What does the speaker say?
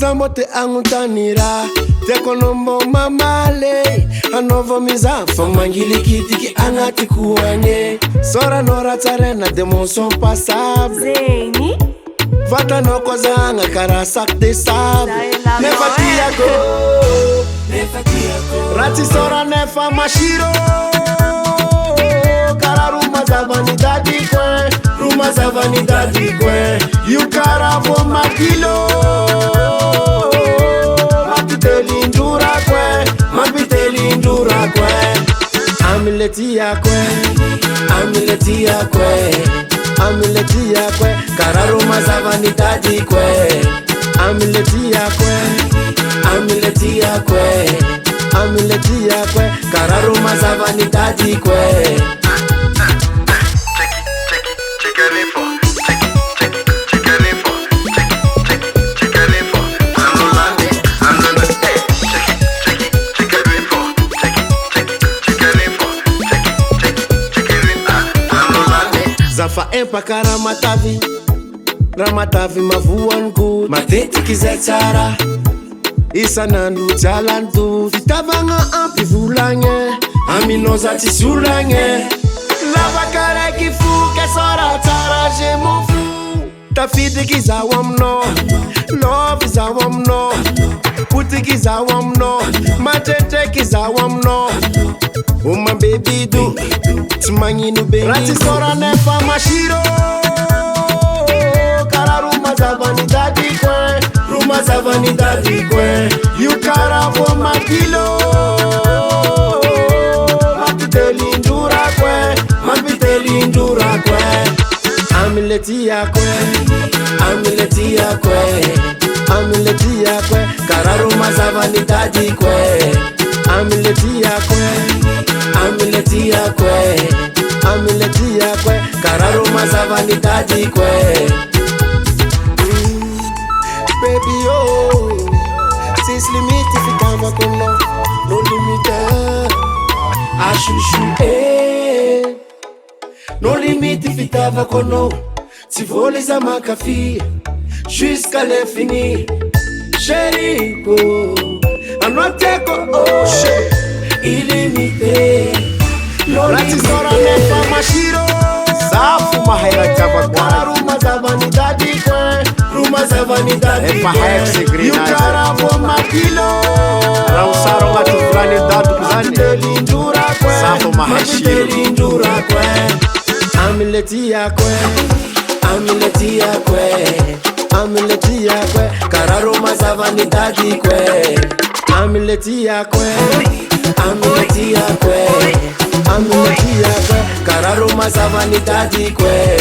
Tambo te angutanira te konombo mamale anovo mizafa mangili kitiki angati kuanye sora nora tsarena de mon son passable Zeni Vata no kozanga kara sac de sable Nefa tiago Rati sora nefa mashiro Kara ruma zavani dadi kwe Ruma zavani dadi kwe You kara vo makilo Mapiteli ndura kwe Mapiteli ndura kwe Amileti ya kwe Amileti ya kwe Amileti ya kwe Kararuma zavani dadi kwe Amileti ya kwe Amileti ya kwe Amileti ya kwe Kararuma zavani dadi kwe Zafa empaka Ramatavi mavuanku Mateti kizetsara Isanandu jalantu Fitavanga ampi vulanye Aminoza tisulanye Lava kare kifu Kesora tara je mon fou Tafidi kizawamno Love izawamno Puti kizawamno Matete kizawamno Oh my baby do Tumanginu baby Rati sora nefa mashiro Kara ruma zavani dadi kwe Ruma zavani dadi kwe You kara vo makilo Mapiteli ndura kwe Mapiteli ndura kwe Amileti ya kwe Amileti ya kwe Amileti ya kwe Kara ruma zavani dadi kwe Amileti ya kwe Amileti ya kwe Amileti ya kwe Kararuma zavani dadi kwe Baby oh Sis limiti fitava kono No limite Ashushu eh No limiti fitava kono Si vole za makafi Jusqu'à l'infini Chérie oh Anoteko oh Illimité Rati sora nefa mashiro Safu mahera chapa kwa Ruma zavani dadi kwe Ruma zavani dadi Efa haya segre You kara vo makilo Rausaro ngatu fulani dadu kuzani Mapiteli ndura kwe Safu mahashiro Mapiteli ndura kwe Amileti ya kwe Amileti ya kwe Amileti ya kwe Kararuma zavani dadi kwe Amileti ya kwe Amileti ya kwe Amileti ya kwe Kararuma zavani dadi kwe